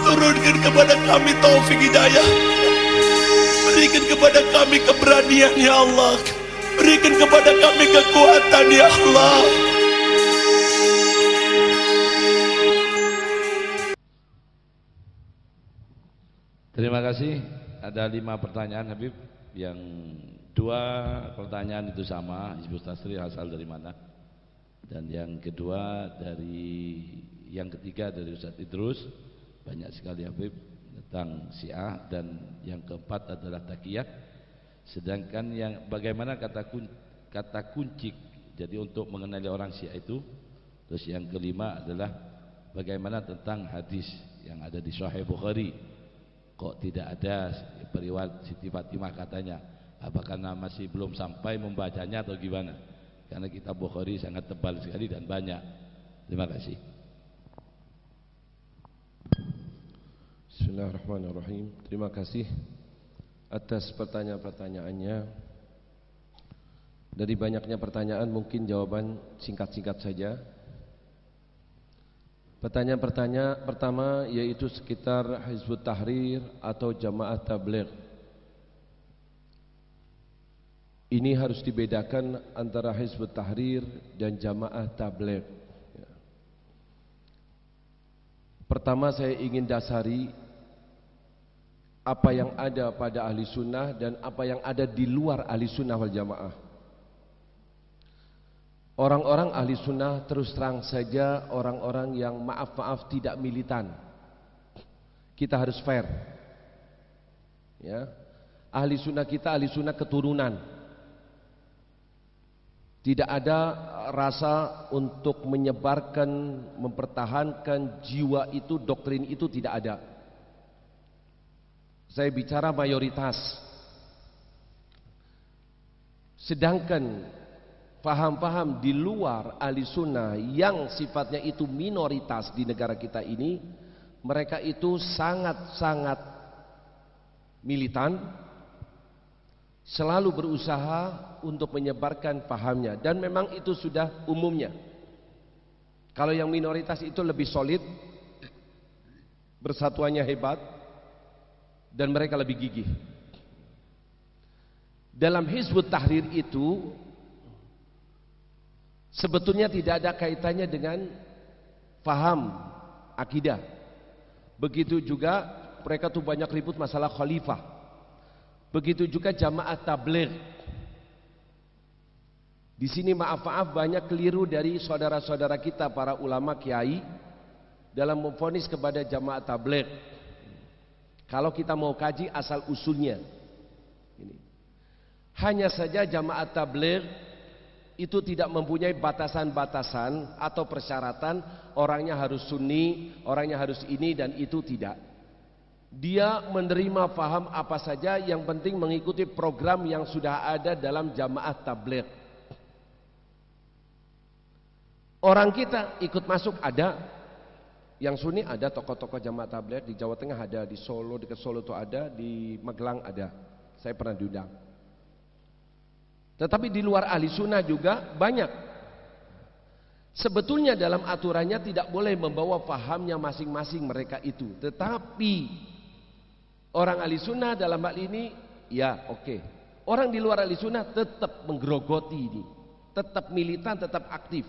Turunkan kepada kami taufik hidayah. Berikan kepada kami keberanian ya Allah. Berikan kepada kami kekuatan ya Allah. Terima kasih. Ada 5 pertanyaan Habib. Yang 2 pertanyaan itu sama, Hizbut Tasrih asal dari mana? Dan yang kedua yang ketiga dari Ustaz Idrus, banyak sekali Habib tentang Syiah, dan yang keempat adalah Taqiyah. Sedangkan yang bagaimana kata kunci jadi untuk mengenali orang Syiah itu. Terus yang kelima adalah bagaimana tentang hadis yang ada di Sahih Bukhari. Kok tidak ada periwayat Siti Fatimah katanya? Apakah masih belum sampai membacanya atau gimana? Karena kitab Bukhari sangat tebal sekali dan banyak. Terima kasih. Bismillahirrahmanirrahim. Terima kasih atas pertanyaan-pertanyaannya. Dari banyaknya pertanyaan mungkin jawaban singkat-singkat saja. Pertanyaan pertama yaitu sekitar Hizbut Tahrir atau Jamaah Tabligh. Ini harus dibedakan antara Hizbut Tahrir dan Jamaah Tabligh. Pertama saya ingin dasari apa yang ada pada ahli sunnah dan apa yang ada di luar ahli sunnah wal jamaah. Orang-orang ahli sunnah terus terang saja orang-orang yang maaf-maaf tidak militan. Kita harus fair. Ya. Ahli sunnah kita ahli sunnah keturunan. Tidak ada rasa untuk menyebarkan, mempertahankan jiwa itu, doktrin itu tidak ada. Saya bicara mayoritas. Sedangkan paham-paham di luar ahli sunnah yang sifatnya itu minoritas di negara kita ini, mereka itu sangat-sangat militan, selalu berusaha untuk menyebarkan pahamnya, dan memang itu sudah umumnya. Kalau yang minoritas itu lebih solid, bersatuannya hebat, dan mereka lebih gigih. Dalam Hizbut Tahrir itu sebetulnya tidak ada kaitannya dengan faham akidah. Begitu juga mereka tuh banyak ribut masalah khalifah. Begitu juga Jamaah Tabligh. Di sini maaf-maaf banyak keliru dari saudara-saudara kita para ulama kiai dalam memvonis kepada Jamaah Tabligh. Kalau kita mau kaji asal usulnya, ini. Hanya saja Jamaah Tabligh itu tidak mempunyai batasan-batasan atau persyaratan orangnya harus sunni, orangnya harus ini dan itu, tidak. Dia menerima paham apa saja, yang penting mengikuti program yang sudah ada dalam Jamaah Tabligh. Orang kita ikut masuk ada, yang sunni ada, tokoh-tokoh Jamaah Tabligh di Jawa Tengah ada, di Solo, dekat Solo itu ada, di Magelang ada. Saya pernah diundang. Tetapi di luar ahli sunnah juga banyak. Sebetulnya dalam aturannya tidak boleh membawa pahamnya masing-masing mereka itu. Tetapi orang ahli sunnah dalam hal ini, ya oke. Orang di luar ahli sunnah tetap menggerogoti ini. Tetap militan, tetap aktif.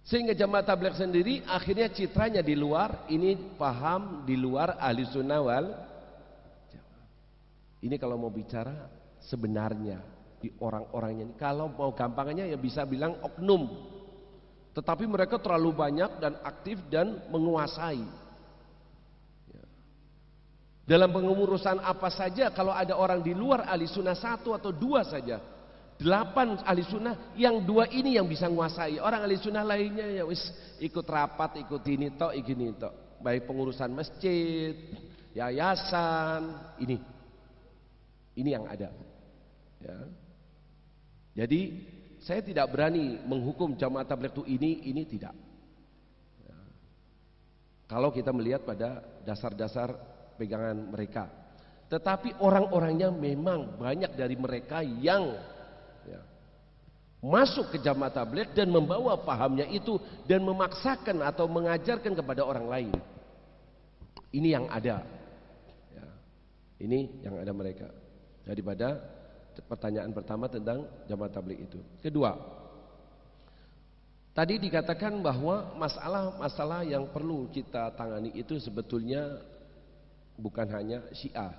Sehingga Jamaah Tabligh sendiri akhirnya citranya di luar, ini paham di luar ahli sunnah wal jamaah. Ini kalau mau bicara sebenarnya di orang-orangnya ini, kalau mau gampangannya ya bisa bilang oknum, tetapi mereka terlalu banyak dan aktif dan menguasai. Dalam pengurusan apa saja, kalau ada orang di luar ahli sunnah 1 atau 2 saja, 8 ahli sunnah, yang 2 ini yang bisa menguasai. Orang ahli sunnah lainnya ya wis ikut rapat, ikut ini tok, ini tok, baik pengurusan masjid, yayasan, ini yang ada. Ya. Jadi saya tidak berani menghukum Jamaah Tabligh itu ini tidak. Ya. Kalau kita melihat pada dasar-dasar pegangan mereka, tetapi orang-orangnya memang banyak dari mereka yang masuk ke jamaah tabligh dan membawa pahamnya itu dan memaksakan atau mengajarkan kepada orang lain. Ini yang ada. Ya. Ini yang ada mereka. Daripada pertanyaan pertama tentang jamaah tabligh itu. Kedua, tadi dikatakan bahwa masalah-masalah yang perlu kita tangani itu sebetulnya bukan hanya Syiah.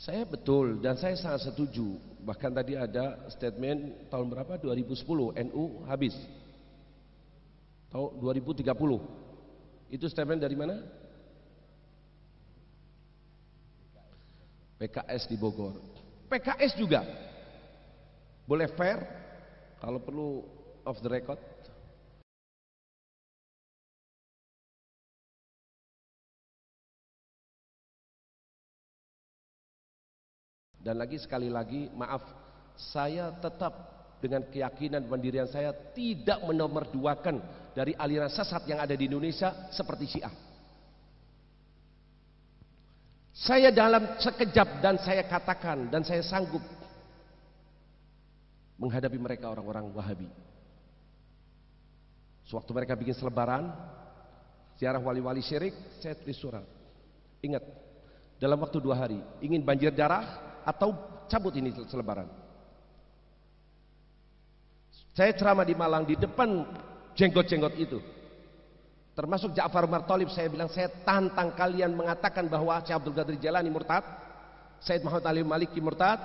Saya betul dan saya sangat setuju. Bahkan tadi ada statement tahun berapa? 2010 NU habis. Tahun 2030. Itu statement dari mana? PKS di Bogor. PKS juga boleh fair kalau perlu off the record. Dan lagi sekali lagi maaf, saya tetap dengan keyakinan pendirian saya tidak menomorduakan dari aliran sesat yang ada di Indonesia seperti Syiah. Saya dalam sekejap dan saya katakan dan saya sanggup menghadapi mereka orang-orang Wahabi. Sewaktu mereka bikin selebaran ziarah wali-wali syirik, saya tulis surat. Ingat, dalam waktu 2 hari ingin banjir darah atau cabut ini selebaran. Saya ceramah di Malang di depan jenggot-jenggot itu. Termasuk Ja'far Umar Thalib, saya bilang saya tantang kalian mengatakan bahwa Syekh Abdul Qadir Jailani murtad, Sayyid Muhammad Ali Maliki murtad,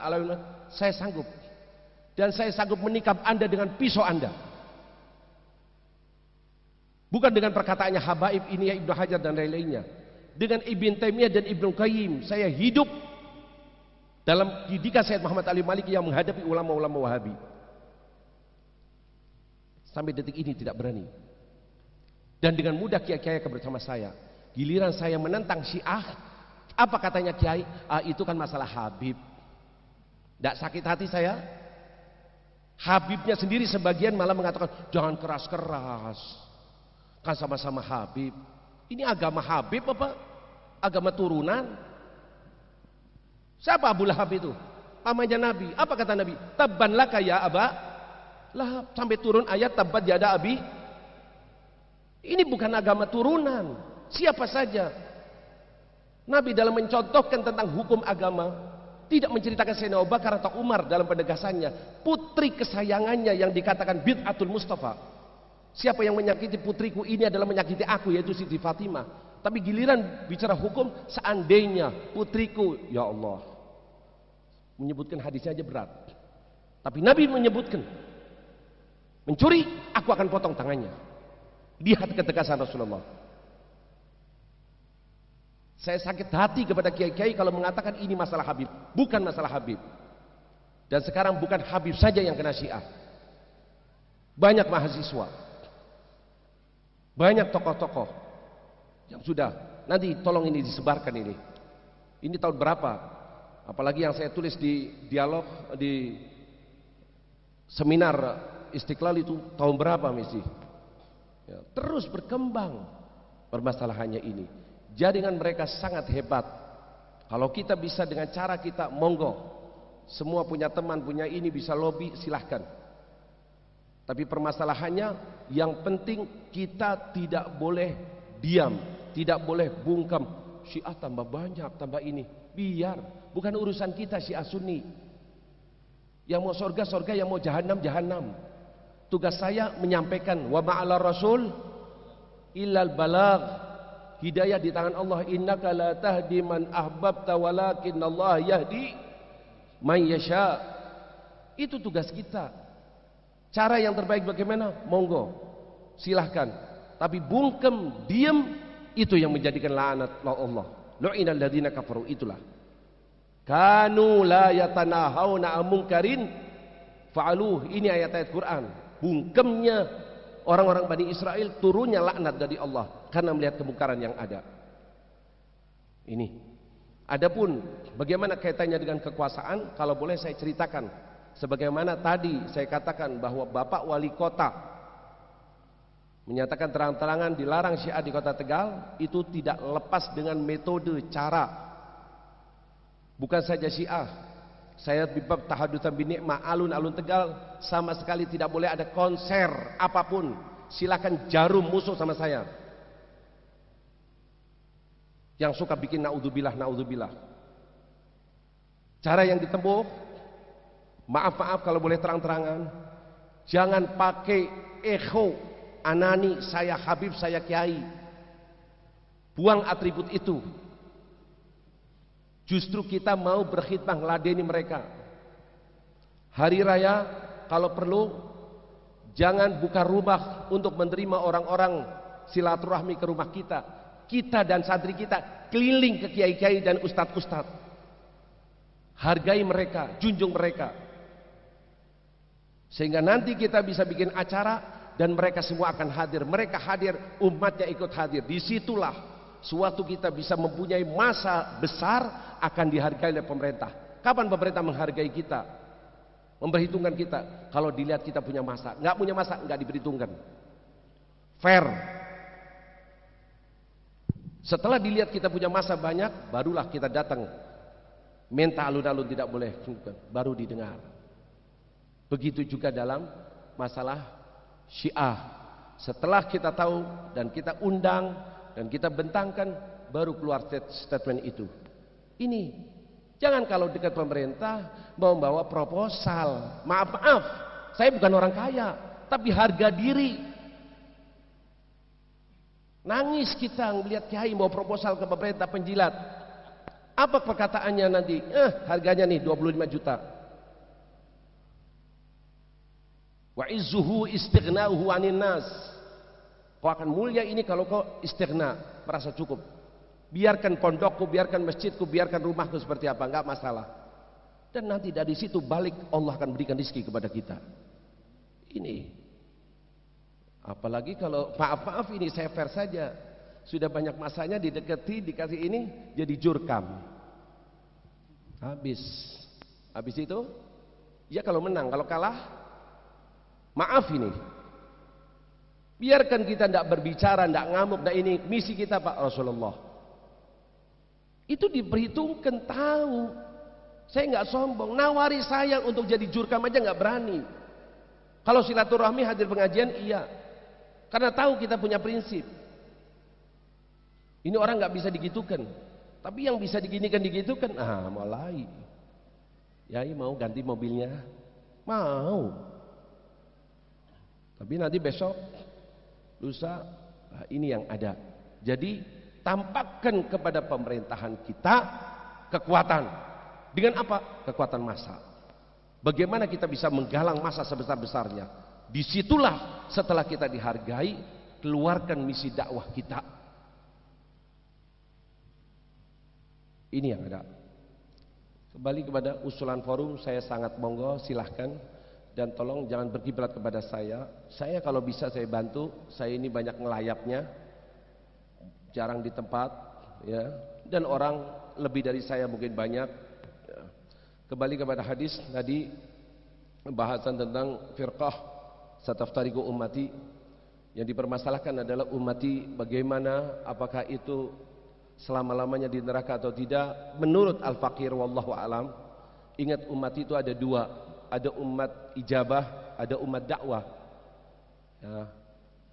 saya sanggup. Dan saya sanggup menikam Anda dengan pisau Anda. Bukan dengan perkataannya habaib ini ya Ibnu Hajar dan lain-lainnya. Dengan Ibn Taimiyah dan Ibnu Qayyim, saya hidup dalam didikan Sayyid Muhammad Ali Maliki yang menghadapi ulama-ulama Wahabi. Sampai detik ini tidak berani. Dan dengan mudah kiai-kiai bersama saya. Giliran saya menentang Syiah, apa katanya kiai? Itu kan masalah Habib. Tidak sakit hati saya? Habibnya sendiri sebagian malah mengatakan jangan keras-keras. Kan sama-sama Habib. Ini agama Habib apa? Agama turunan? Siapa Abu Lahab itu? Pamannya Nabi. Apa kata Nabi? Tabban laka ya Aba Lahab. Sampai turun ayat tabbat yada abi. Ini bukan agama turunan. Siapa saja. Nabi dalam mencontohkan tentang hukum agama tidak menceritakan Sayyidina Abu Bakar atau Umar dalam penegasannya. Putri kesayangannya yang dikatakan bid'atul Mustafa. Siapa yang menyakiti putriku ini adalah menyakiti aku, yaitu Siti Fatimah. Tapi giliran bicara hukum, seandainya putriku, ya Allah, menyebutkan hadisnya aja berat. Tapi Nabi menyebutkan, mencuri, aku akan potong tangannya. Lihat ketegasan Rasulullah. Saya sakit hati kepada kiai-kiai kalau mengatakan ini masalah Habib. Bukan masalah Habib. Dan sekarang bukan Habib saja yang kena Syiah. Banyak mahasiswa, banyak tokoh-tokoh yang sudah, nanti tolong ini disebarkan ini. Ini tahun berapa? Apalagi yang saya tulis di dialog di seminar Istiqlal itu tahun berapa mesti? Ya, terus berkembang permasalahannya ini. Jaringan mereka sangat hebat. Kalau kita bisa dengan cara kita, monggo. Semua punya teman, punya ini bisa lobby, silahkan. Tapi permasalahannya yang penting kita tidak boleh diam, tidak boleh bungkam. Syiah tambah banyak, tambah ini. Biar, bukan urusan kita Syiah Sunni. Yang mau surga, surga, yang mau jahanam, jahanam. Tugas saya menyampaikan wa ma'ala rasul illal balagh. Hidayah di tangan Allah. Innaka la tahdi man ahbabta walakinnallaha yahdi man yasha. Itu tugas kita. Cara yang terbaik bagaimana? Monggo, silahkan. Tapi bungkem, diam, itu yang menjadikan laknat Allah. Lu'inal ladzina kafaru, itulah. Kanu la yatanahawna an munkarin fa'aluh. Ini ayat-ayat Quran. Bungkemnya orang-orang Bani Israel, turunnya laknat dari Allah karena melihat kemungkaran yang ada. Ini. Adapun bagaimana kaitannya dengan kekuasaan, kalau boleh saya ceritakan. Sebagaimana tadi saya katakan bahwa Bapak Wali Kota menyatakan terang-terangan dilarang Syiah di Kota Tegal, itu tidak lepas dengan metode, cara. Bukan saja Syiah, Saya di bab tahadutsan bin ni'mah, alun-alun Tegal sama sekali tidak boleh ada konser apapun. Silakan jarum musuh sama saya. Yang suka bikin naudzubillah, naudzubillah. Cara yang ditempuh, maaf kalau boleh terang-terangan, jangan pakai ego, anani, saya Habib, saya Kiai. Buang atribut itu. Justru kita mau berkhidmah meladeni mereka. Hari raya kalau perlu jangan buka rumah untuk menerima orang-orang silaturahmi ke rumah kita. Kita dan santri kita keliling ke kiai-kiai dan ustadz-ustadz. Hargai mereka, junjung mereka. Sehingga nanti kita bisa bikin acara dan mereka semua akan hadir. Mereka hadir, umatnya ikut hadir. Disitulah suatu kita bisa mempunyai masa besar akan dihargai oleh pemerintah. Kapan pemerintah menghargai kita? Memperhitungkan kita. Kalau dilihat kita punya masa, nggak punya masa nggak diperhitungkan. Fair. Setelah dilihat kita punya masa banyak, barulah kita datang. Minta alun-alun tidak boleh, baru didengar. Begitu juga dalam masalah Syiah. Setelah kita tahu dan kita undang dan kita bentangkan, baru keluar statement itu. Ini jangan kalau dekat pemerintah mau membawa proposal. Maaf, saya bukan orang kaya, tapi harga diri. Nangis kita melihat kiai mau proposal ke pemerintah penjilat. Apa perkataannya nanti? Harganya nih 25 juta. Wa izzuhu istighna'uhu 'anil nas. Kau akan mulia ini kalau kau istighna, merasa cukup. Biarkan pondokku, biarkan masjidku, biarkan rumahku seperti apa, enggak masalah. Dan nanti dari situ balik Allah akan berikan rezeki kepada kita. Ini. Apalagi kalau maaf ini saya fair saja. Sudah banyak masanya didekati, dikasih ini jadi jurkam. Habis itu ya kalau menang, kalau kalah maaf ini. Biarkan kita tidak berbicara, tidak ngamuk, tidak ini. Misi kita Pak Rasulullah. Itu diperhitungkan, tahu. Saya nggak sombong. Nawari saya untuk jadi jurkam aja nggak berani. Kalau silaturahmi hadir pengajian iya. Karena tahu kita punya prinsip. Ini orang nggak bisa digitukan. Tapi yang bisa diginikan digitukan, mulai. Yai mau ganti mobilnya? Mau. Tapi nanti besok, lusa, ini yang ada. Jadi tampakkan kepada pemerintahan kita kekuatan. Dengan apa? Kekuatan massa. Bagaimana kita bisa menggalang massa sebesar-besarnya? Disitulah setelah kita dihargai, keluarkan misi dakwah kita. Ini yang ada. Kembali kepada usulan forum, saya sangat monggo, silahkan. Dan tolong jangan berkiblat kepada saya. Saya kalau bisa saya bantu. Saya ini banyak ngelayapnya, jarang di tempat, ya. Dan orang lebih dari saya mungkin banyak. Ya. Kembali kepada hadis tadi, pembahasan tentang firqah sataftariqu ummati. Yang dipermasalahkan adalah ummati bagaimana, apakah itu selama-lamanya di neraka atau tidak. Menurut Al-Faqir wallahu alam, ingat ummati itu ada dua, ada umat ijabah, ada umat dakwah. Ya.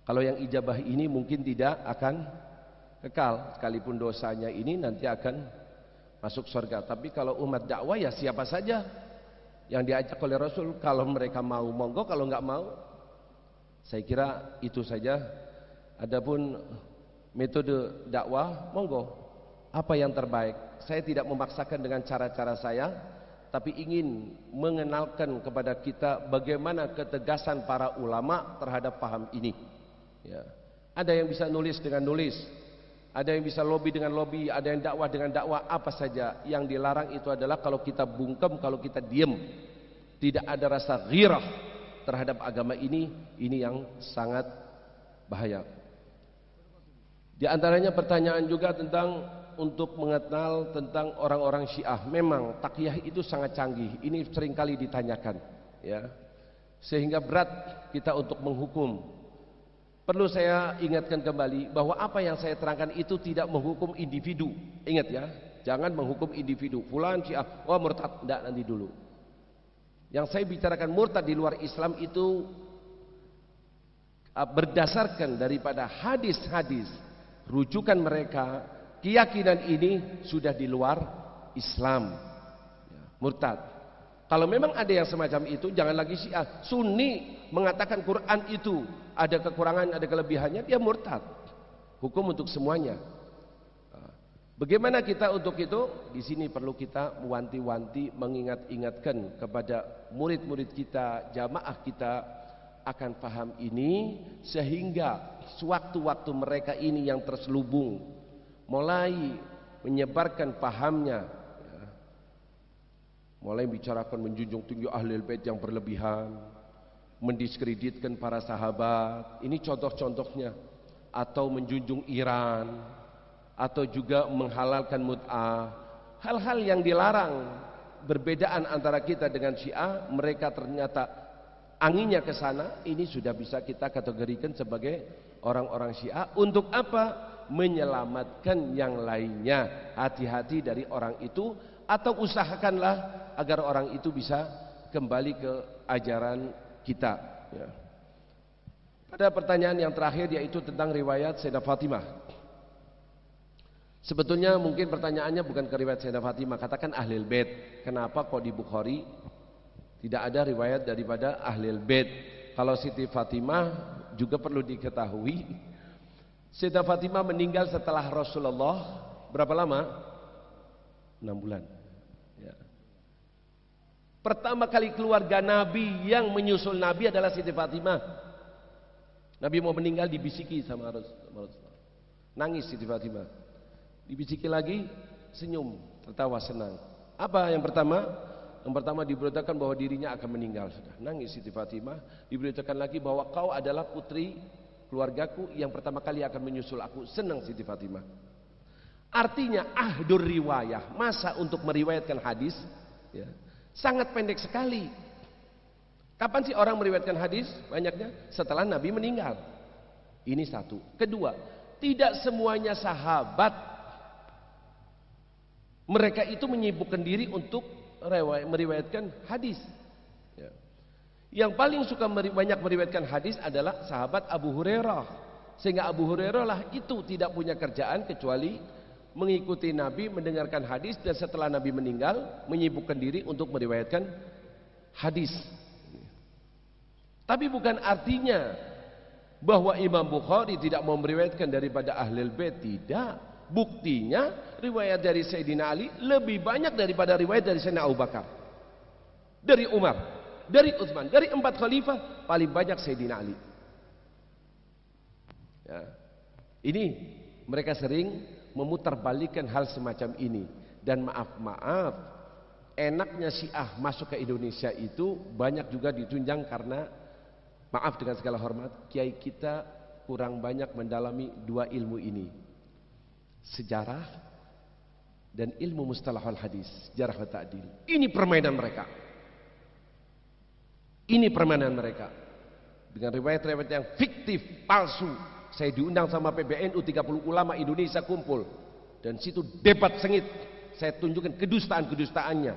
Kalau yang ijabah ini mungkin tidak akan kekal, sekalipun dosanya ini nanti akan masuk surga. Tapi kalau umat dakwah ya siapa saja yang diajak oleh Rasul, kalau mereka mau monggo, kalau nggak mau saya kira itu saja. Adapun metode dakwah monggo, apa yang terbaik. Saya tidak memaksakan dengan cara-cara saya, tapi ingin mengenalkan kepada kita bagaimana ketegasan para ulama terhadap paham ini. Ya. Ada yang bisa nulis dengan nulis, ada yang bisa lobby dengan lobby, ada yang dakwah dengan dakwah, apa saja. Yang dilarang itu adalah kalau kita bungkem, kalau kita diem, tidak ada rasa ghirah terhadap agama ini yang sangat bahaya. Di antaranya pertanyaan juga tentang untuk mengenal tentang orang-orang Syiah. Memang takyah itu sangat canggih. Ini seringkali ditanyakan, ya. Sehingga berat kita untuk menghukum. Perlu saya ingatkan kembali bahwa apa yang saya terangkan itu tidak menghukum individu. Ingat ya, Jangan menghukum individu. Fulan Syiah, wah murtad. Tidak, nanti dulu. Yang saya bicarakan murtad di luar Islam itu berdasarkan daripada hadis-hadis rujukan mereka, keyakinan ini sudah di luar Islam. Murtad. Kalau memang ada yang semacam itu, jangan lagi Syiah. Sunni mengatakan Quran itu ada kekurangan, ada kelebihannya, dia murtad. Hukum untuk semuanya. Bagaimana kita untuk itu? Di sini perlu kita mewanti-wanti, mengingat-ingatkan kepada murid-murid kita, jamaah kita akan paham ini, sehingga sewaktu-waktu mereka ini yang terselubung mulai menyebarkan pahamnya, mulai bicarakan menjunjung tinggi Ahlul Bait yang berlebihan, mendiskreditkan para sahabat, ini contoh-contohnya, atau menjunjung Iran, atau juga menghalalkan mut'ah, hal-hal yang dilarang. Berbedaan antara kita dengan Syiah, mereka ternyata anginnya ke sana, ini sudah bisa kita kategorikan sebagai orang-orang Syiah. Untuk apa? Menyelamatkan yang lainnya. Hati-hati dari orang itu, atau usahakanlah agar orang itu bisa kembali ke ajaran kita. Ya. Pada pertanyaan yang terakhir, yaitu tentang riwayat Sayyidah Fatimah. Sebetulnya mungkin pertanyaannya bukan ke riwayat Sayyidah Fatimah, katakan Ahlul Bait. Kenapa kok di Bukhari tidak ada riwayat daripada Ahlul Bait? Kalau Siti Fatimah juga perlu diketahui, Sayyidah Fatimah meninggal setelah Rasulullah berapa lama? 6 bulan. Ya. Pertama kali keluarga Nabi yang menyusul Nabi adalah Siti Fatimah. Nabi mau meninggal, dibisiki sama Rasulullah. Nangis Siti Fatimah. Dibisiki lagi, senyum, tertawa senang. Apa yang pertama? Yang pertama diberitakan bahwa dirinya akan meninggal. Sudah nangis Siti Fatimah. Diberitakan lagi bahwa kau adalah putri keluargaku yang pertama kali akan menyusul aku. Senang Siti Fatimah. Artinya ahdur riwayah, masa untuk meriwayatkan hadis, ya, sangat pendek sekali. Kapan sih orang meriwayatkan hadis? Banyaknya setelah Nabi meninggal. Ini satu. Kedua, tidak semuanya sahabat mereka itu menyibukkan diri untuk meriwayatkan hadis. Ya. Yang paling suka banyak meriwayatkan hadis adalah sahabat Abu Hurairah. Sehingga Abu Hurairah lah itu tidak punya kerjaan kecuali mengikuti Nabi, mendengarkan hadis, dan setelah Nabi meninggal menyibukkan diri untuk meriwayatkan hadis. Tapi bukan artinya bahwa Imam Bukhari tidak mau meriwayatkan daripada Ahlul Bait, tidak. Buktinya riwayat dari Sayyidina Ali lebih banyak daripada riwayat dari Sayyidina Abu Bakar, dari Umar, dari Utsman, dari 4 khalifah paling banyak Sayyidina Ali. Ya. Ini mereka sering memutarbalikkan hal semacam ini. Dan maaf, enaknya Syiah masuk ke Indonesia itu banyak juga ditunjang karena, maaf dengan segala hormat, kiai kita kurang banyak mendalami 2 ilmu ini, sejarah dan ilmu mustalahul hadis, jarh wa ta'dil. Ini permainan mereka. Ini permainan mereka. Dengan riwayat-riwayat yang fiktif, palsu. Saya diundang sama PBNU, 30 ulama Indonesia kumpul. Dan situ debat sengit. Saya tunjukkan kedustaan-kedustaannya.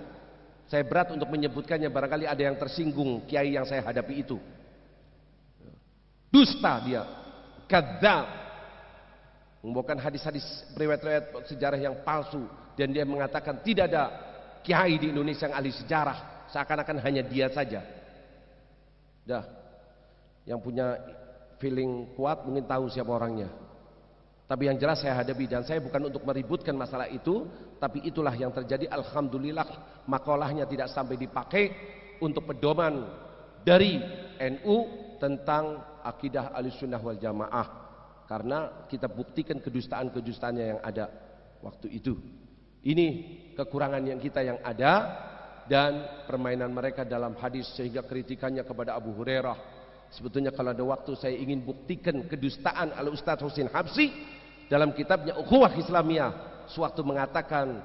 Saya berat untuk menyebutkannya, barangkali ada yang tersinggung kiai yang saya hadapi itu. Dusta dia. Kadzdzab. Membawakan hadis-hadis riwayat-riwayat sejarah yang palsu, dan dia mengatakan tidak ada kiai di Indonesia yang ahli sejarah, seakan-akan hanya dia saja. Dah, yang punya feeling kuat mungkin tahu siapa orangnya. Tapi yang jelas saya hadapi, dan saya bukan untuk meributkan masalah itu, tapi itulah yang terjadi. Alhamdulillah makalahnya tidak sampai dipakai untuk pedoman dari NU tentang akidah Ahlussunnah wal Jamaah. Karena kita buktikan kedustaan-kedustaannya yang ada waktu itu. Ini kekurangan yang kita yang ada, dan permainan mereka dalam hadis, sehingga kritikannya kepada Abu Hurairah. Sebetulnya kalau ada waktu saya ingin buktikan kedustaan Al-Ustaz Husin Habsyi dalam kitabnya Ukhuwah Islamiyah, sewaktu mengatakan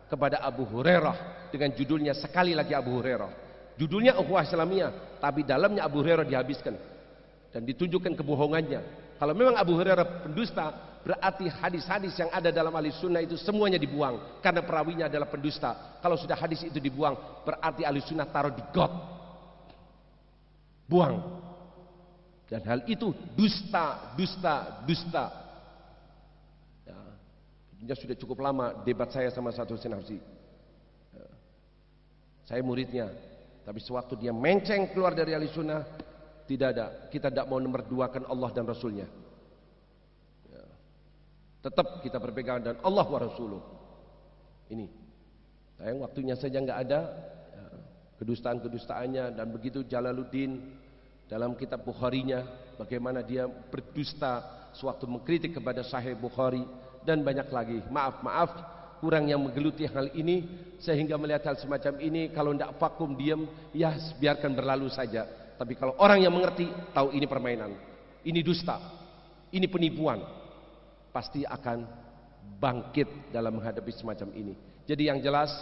kepada Abu Hurairah dengan judulnya, sekali lagi Abu Hurairah, judulnya Ukhuwah Islamiyah, tapi dalamnya Abu Hurairah dihabiskan dan ditunjukkan kebohongannya. Kalau memang Abu Hurairah pendusta, berarti hadis-hadis yang ada dalam ahli sunnah itu semuanya dibuang karena perawinya adalah pendusta. Kalau sudah hadis itu dibuang, berarti ahli sunnah taruh di got, buang. Dan hal itu dusta. Ya, sudah cukup lama debat saya sama satu Sinafsi. Ya, saya muridnya, tapi sewaktu dia menceng keluar dari ahli sunnah, tidak ada. Kita tidak mau nomorduakan Allah dan Rasulnya. Ya. Tetap kita berpegang dan Allah wa Rasuluh. Ini. Sayang waktunya saja nggak ada. Ya. Kedustaan-kedustaannya dan begitu Jalaluddin dalam kitab Bukharinya, bagaimana dia berdusta sewaktu mengkritik kepada Sahih Bukhari dan banyak lagi. Maaf, kurang yang menggeluti hal ini sehingga melihat hal semacam ini kalau tidak vakum diam, ya biarkan berlalu saja. Tapi kalau orang yang mengerti tahu ini permainan, ini dusta, ini penipuan, pasti akan bangkit dalam menghadapi semacam ini. Jadi yang jelas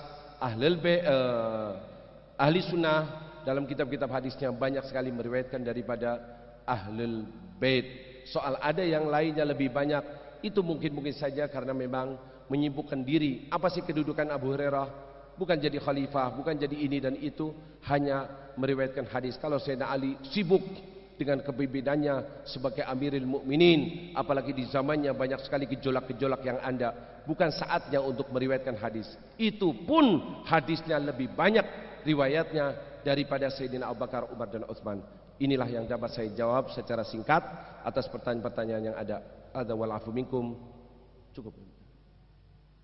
ahli sunnah dalam kitab-kitab hadisnya banyak sekali meriwayatkan daripada ahlul bait. Soal ada yang lainnya lebih banyak, itu mungkin saja karena memang menyibukkan diri. Apa sih kedudukan Abu Hurairah? Bukan jadi khalifah, bukan jadi ini dan itu, hanya meriwayatkan hadis. Kalau Sayyidina Ali sibuk dengan kepemimpinannya sebagai Amirul Mukminin, apalagi di zamannya banyak sekali gejolak-gejolak yang ada, bukan saatnya untuk meriwayatkan hadis. Itu pun hadisnya lebih banyak riwayatnya daripada Sayyidina Abu Bakar, Umar dan Utsman. Inilah yang dapat saya jawab secara singkat atas pertanyaan-pertanyaan yang ada. Ada wal afu minkum. Cukup.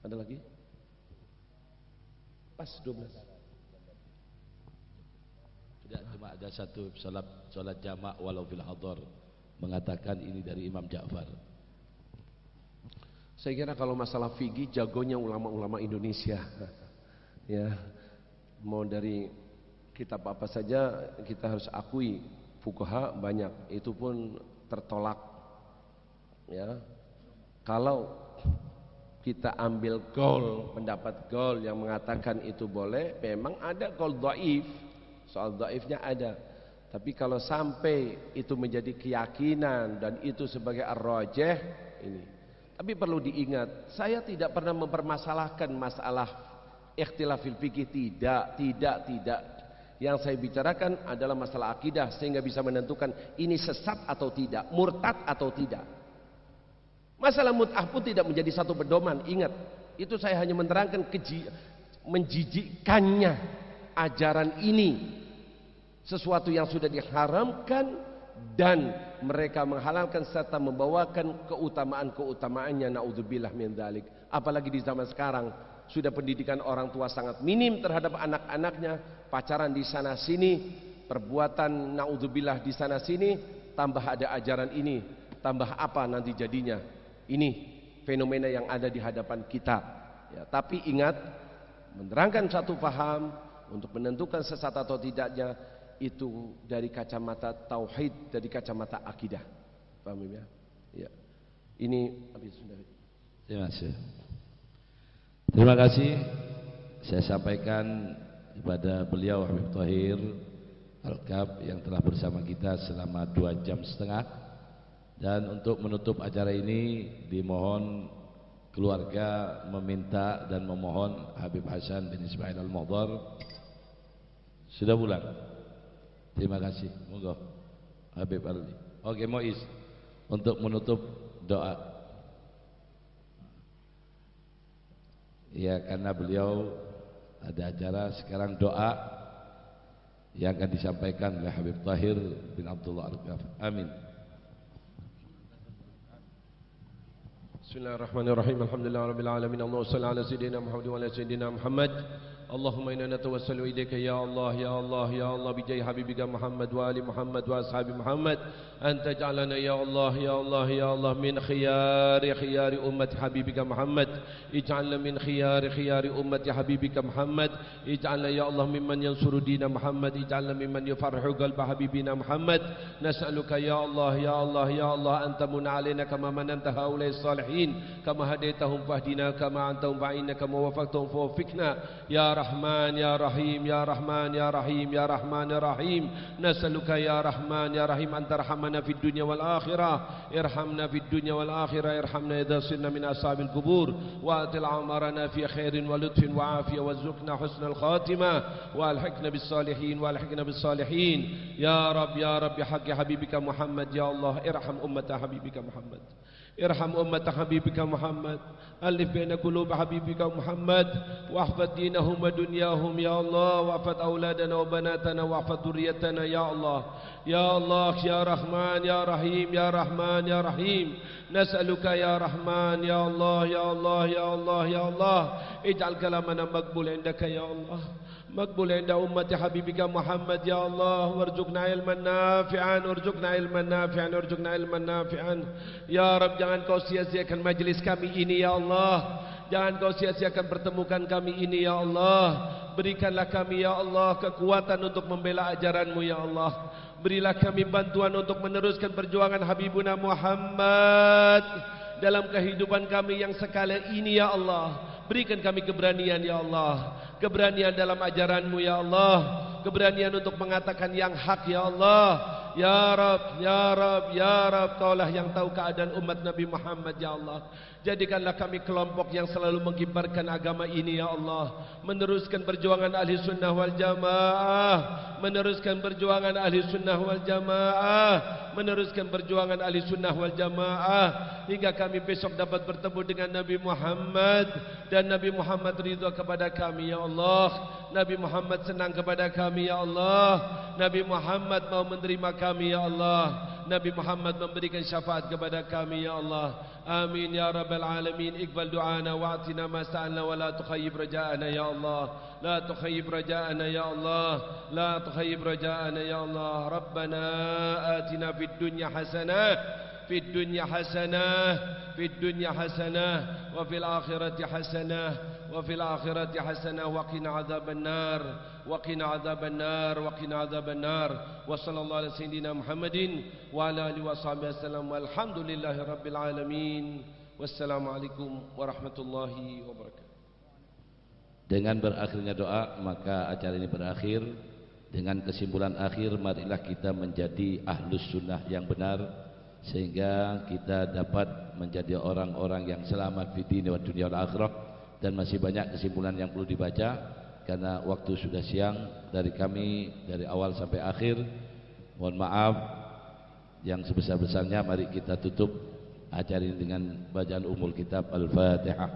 Ada lagi? Pas 12. Tidak, cuma ada satu salat jamak walau fil hadar, mengatakan ini dari Imam Ja'far. Saya kira kalau masalah fikih jagonya ulama-ulama Indonesia. Ya, mau dari kitab apa saja kita harus akui fuqaha banyak, itu pun tertolak. Ya, kalau kita ambil qaul, pendapat qaul yang mengatakan itu boleh, memang ada qaul dhaif, soal dhaifnya ada. Tapi kalau sampai itu menjadi keyakinan dan itu sebagai ar-rajih, ini. Tapi perlu diingat, saya tidak pernah mempermasalahkan masalah ikhtilafil fikih, tidak. Yang saya bicarakan adalah masalah akidah, sehingga bisa menentukan ini sesat atau tidak, murtad atau tidak. Masalah mut'ah pun tidak menjadi satu pedoman. Ingat, itu saya hanya menerangkan menjijikkannya ajaran ini, sesuatu yang sudah diharamkan dan mereka menghalalkan serta membawakan keutamaan-keutamaannya. Naudzubillah min dzalik. Apalagi di zaman sekarang sudah pendidikan orang tua sangat minim terhadap anak-anaknya, pacaran di sana sini, perbuatan naudzubillah di sana sini, tambah ada ajaran ini, tambah apa nanti jadinya. Ini fenomena yang ada di hadapan kita. Ya, tapi ingat, menerangkan satu paham untuk menentukan sesat atau tidaknya itu dari kacamata tauhid, dari kacamata akidah. Paham ya? Ya. Ini habis sudah. Terima kasih. Saya sampaikan kepada beliau Habib Thahir Al-Kab yang telah bersama kita selama 2 jam setengah. Dan untuk menutup acara ini dimohon keluarga meminta dan memohon Habib Hasan bin Ismail Al-Muhdar sudah pulang. Terima kasih. Monggo Habib Ali. Oke, Mois untuk menutup doa. Ya, karena beliau ada acara sekarang, doa yang akan disampaikan oleh Habib Thahir bin Abdullah Al-Kaf. Amin. Bismillahirrahmanirrahim. Alhamdulillahirabbil alamin. Allahumma shalli ala sayidina Muhammad wa ala sayidina Muhammad. Allahumma inna natawassalu ilaika ya Allah ya Allah ya Allah bijai habibika Muhammad wa ali Muhammad wa ashabi Muhammad an taj'alana ya Allah ya Allah ya Allah min khiyari ummati habibika Muhammad, ij'alna min khiyari ummati habibika Muhammad, ij'alna ya Allah mimman yansuru dina Muhammad, ij'alna mimman yufarrihu qalba habibina Muhammad. Nas'aluka ya Allah ya Allah ya Allah anta mun'a alaina kama mananta haulai salihin kama hadaitahum fahdina kama antahum fa'inna kama wafaqtahum fawfiqna ya رحمن يا رحيم يا رحمن يا رحيم يا رحمن يا رحيم نسألك يا رحمن يا رحيم أن ترحمنا في الدنيا والآخرة ارحمنا في الدنيا والآخرة ارحمنا إذا صرنا من أصحاب القبور وأطل عمرنا في خير ولطف وعافية وارزقنا حسن الخاتمة والحقنا بالصالحين والحقنا بالصالحين يا رب بحق حبيبك محمد يا الله ارحم أمة حبيبك محمد ارحم أمة حبيبك محمد ألف بين قلوب حبيبك محمد واحفظ دينهم ودنياهم يا الله واحفظ أولادنا وبناتنا واحفظ ذريتنا يا الله يا الله يا رحمن يا رحيم يا رحمن يا رحيم نسألك يا رحمن يا الله يا الله يا الله يا الله اجعل كلامنا مقبول عندك يا الله مقبول عند أمة حبيبك محمد يا الله وارزقنا علما نافعا وارزقنا علما نافعا وارزقنا علما نافعا ya Rabb, jangan kau sia-siakan majlis kami ini ya Allah, jangan kau sia-siakan pertemukan kami ini ya Allah. Berikanlah kami ya Allah kekuatan untuk membela ajaranmu ya Allah. Berilah kami bantuan untuk meneruskan perjuangan Habibuna Muhammad dalam kehidupan kami yang sekali ini ya Allah. Berikan kami keberanian ya Allah, keberanian dalam ajaranmu ya Allah, keberanian untuk mengatakan yang hak ya Allah. Ya Rabb, ya Rabb, ya Rabb, Kaulah yang tahu keadaan umat Nabi Muhammad ya Allah. Jadikanlah kami kelompok yang selalu mengibarkan agama ini ya Allah, meneruskan perjuangan ahli sunnah wal jamaah, meneruskan perjuangan ahli sunnah wal jamaah, meneruskan perjuangan ahli sunnah wal jamaah, hingga kami besok dapat bertemu dengan Nabi Muhammad, dan Nabi Muhammad ridha kepada kami ya Allah. Nabi Muhammad senang kepada kami ya Allah. Nabi Muhammad mau menerima kami ya Allah. Nabi Muhammad memberikan syafaat kepada kami ya Allah. Amin ya rabbal alamin. Iqbal du'ana wa'atina ma sa'alna wa la tukhayyib raja'ana ya Allah. La tukhayyib raja'ana ya Allah. La tukhayyib raja'ana ya Allah. Rabbana atina fid dunya hasanah في الدنيا حسنة في الدنيا حسنة وفي الآخرة حسنة وفي الآخرة حسنة وقنا عذاب النار وقنا عذاب النار وقنا عذاب النار وصلى الله على سيدنا محمد وعلى آله وصحبه وسلم والحمد لله رب العالمين والسلام عليكم ورحمة الله وبركاته. Dengan berakhirnya doa maka acara ini berakhir. Dengan kesimpulan akhir, marilah kita menjadi ahlus sunnah yang benar, sehingga kita dapat menjadi orang-orang yang selamat di dunia wa dunia wal akhirah. Dan masih banyak kesimpulan yang perlu dibaca karena waktu sudah siang. Dari kami dari awal sampai akhir mohon maaf yang sebesar-besarnya. Mari kita tutup acara ini dengan bacaan umul kitab Al-Fatihah.